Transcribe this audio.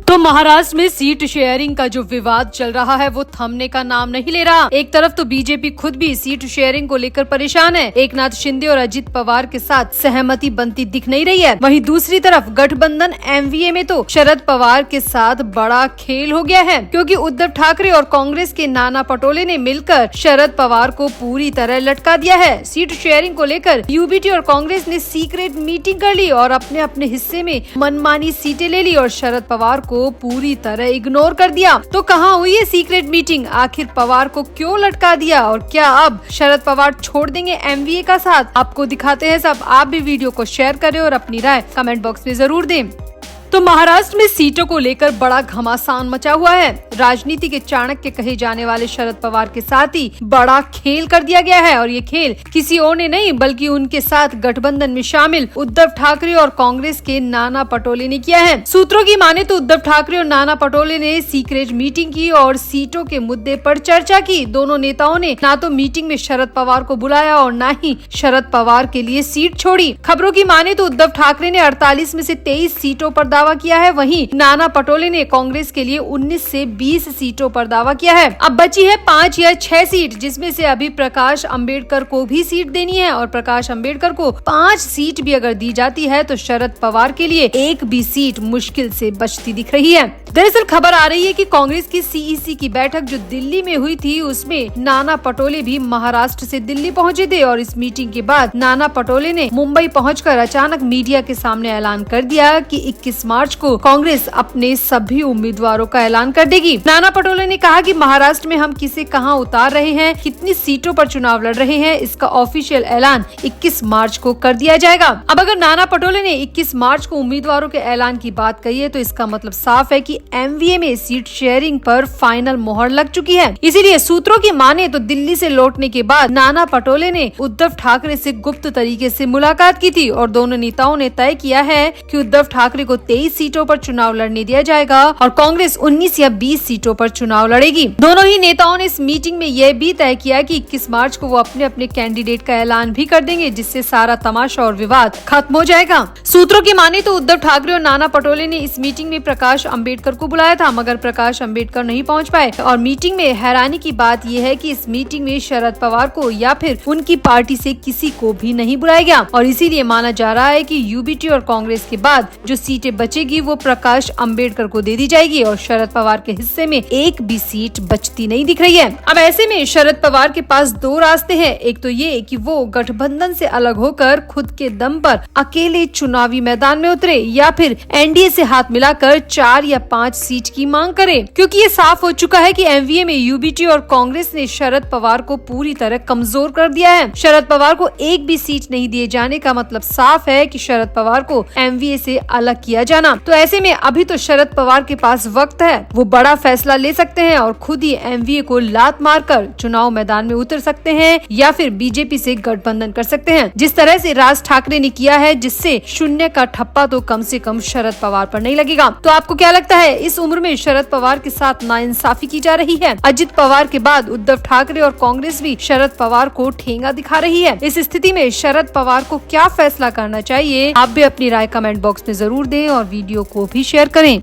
तो महाराष्ट्र में seat sharing का जो विवाद चल रहा है वो थमने का नाम नहीं ले रहा। एक तरफ तो बीजेपी खुद भी सीट शेयरिंग को लेकर परेशान है, एकनाथ शिंदे और अजित पवार के साथ सहमति बनती दिख नहीं रही है। वहीं दूसरी तरफ गठबंधन एमवीए में तो शरद पवार के साथ बड़ा खेल हो गया है, क्योंकि उद्धव ठाकरे और कांग्रेस के नाना पटोले ने मिलकर शरद पवार को पूरी तरह लटका दिया है। सीट शेयरिंग को लेकर यूबीटी और कांग्रेस ने सीक्रेट मीटिंग कर ली और अपने अपने हिस्से में मनमानी सीटें ले ली और शरद पवार को पूरी तरह इग्नोर कर दिया। तो कहाँ हुई है सीक्रेट मीटिंग? आखिर पवार को क्यों लटका दिया और क्या अब शरद पवार छोड़ देंगे एमवीए का साथ? आपको दिखाते हैं सब। आप भी वीडियो को शेयर करें और अपनी राय कमेंट बॉक्स में जरूर दें। तो महाराष्ट्र में सीटों को लेकर बड़ा घमासान मचा हुआ है। राजनीति के चाणक्य कहे जाने वाले शरद पवार के साथ ही बड़ा खेल कर दिया गया है, और ये खेल किसी और ने नहीं बल्कि उनके साथ गठबंधन में शामिल उद्धव ठाकरे और कांग्रेस के नाना पटोले ने किया है। सूत्रों की माने तो उद्धव ठाकरे और नाना पटोले ने सीक्रेट मीटिंग की और सीटों के मुद्दे पर चर्चा की। दोनों नेताओं ने ना तो मीटिंग में शरद पवार को बुलाया और न ही शरद पवार के लिए सीट छोड़ी। खबरों की माने तो उद्धव ठाकरे ने 48 में से 23 सीटों पर दावा किया है, वहीं नाना पटोले ने कांग्रेस के लिए 19 से 20 सीटों पर दावा किया है। अब बची है 5 या 6 सीट, जिसमें से अभी प्रकाश अंबेडकर को भी सीट देनी है, और प्रकाश अंबेडकर को 5 सीट भी अगर दी जाती है तो शरद पवार के लिए एक भी सीट मुश्किल से बचती दिख रही है। दरअसल खबर आ रही है कि कांग्रेस की सीईसी की बैठक जो दिल्ली में हुई थी उसमें नाना पटोले भी महाराष्ट्र से दिल्ली पहुंचे थे, और इस मीटिंग के बाद नाना पटोले ने मुंबई पहुंचकर अचानक मीडिया के सामने ऐलान कर दिया कि 21 मार्च को कांग्रेस अपने सभी उम्मीदवारों का ऐलान कर देगी। नाना पटोले ने कहा कि महाराष्ट्र में हम किसे कहां उतार रहे हैं, कितनी सीटों पर चुनाव लड़ रहे हैं, इसका ऑफिशियल ऐलान 21 मार्च को कर दिया जाएगा। अब अगर नाना पटोले ने 21 मार्च को उम्मीदवारों के ऐलान की बात कही है तो इसका मतलब साफ है कि एमवीए में सीट शेयरिंग पर फाइनल मोहर लग चुकी है। इसीलिए सूत्रों की माने तो दिल्ली से लौटने के बाद नाना पटोले ने उद्धव ठाकरे से गुप्त तरीके से मुलाकात की थी, और दोनों नेताओं ने तय किया है कि उद्धव ठाकरे को 23 सीटों पर चुनाव लड़ने दिया जाएगा और कांग्रेस 19 या 20 सीटों पर चुनाव लड़ेगी। दोनों ही नेताओं ने इस मीटिंग में यह भी तय किया कि 21 मार्च को वो अपने अपने कैंडिडेट का ऐलान भी कर देंगे, जिससे सारा तमाशा और विवाद खत्म हो जाएगा। सूत्रों की माने तो उद्धव ठाकरे और नाना पटोले ने इस मीटिंग में प्रकाश अंबेडकर को बुलाया था, मगर प्रकाश अंबेडकर नहीं पहुंच पाए। और मीटिंग में हैरानी की बात यह है कि इस मीटिंग में शरद पवार को या फिर उनकी पार्टी से किसी को भी नहीं बुलाया गया, और इसीलिए माना जा रहा है कि यूबीटी और कांग्रेस के बाद जो सीटें बचेगी वो प्रकाश अंबेडकर को दे दी जाएगी, और शरद पवार के हिस्से में एक भी सीट बचती नहीं दिख रही है। अब ऐसे में शरद पवार के पास 2 रास्ते हैं। एक तो ये कि वो गठबंधन से अलग होकर खुद के दम पर अकेले चुनावी मैदान में उतरे, या फिर एनडीए से हाथ मिलाकर 4 या 5 सीट की मांग करे, क्योंकि ये साफ हो चुका है कि एमवीए में यूबीटी और कांग्रेस ने शरद पवार को पूरी तरह कमजोर कर दिया है। शरद पवार को एक भी सीट नहीं दिए जाने का मतलब साफ है कि शरद पवार को एमवीए से अलग किया जाना। तो ऐसे में अभी तो शरद पवार के पास वक्त है, वो बड़ा फैसला ले सकते हैं और खुद ही एमवीए को लात मारकर चुनाव मैदान में उतर सकते हैं, या फिर बीजेपी से गठबंधन कर सकते हैं, जिस तरह से राज ठाकरे ने किया है, जिससे शून्य का ठप्पा तो कम से कम शरद पवार पर नहीं लगेगा। तो आपको क्या लगता है, इस उम्र में शरद पवार के साथ नाइंसाफी की जा रही है? अजित पवार के बाद उद्धव ठाकरे और कांग्रेस भी शरद पवार को ठेंगा दिखा रही है। इस स्थिति में शरद पवार को क्या फैसला करना चाहिए? आप भी अपनी राय कमेंट बॉक्स में जरूर दें और वीडियो को भी शेयर करें।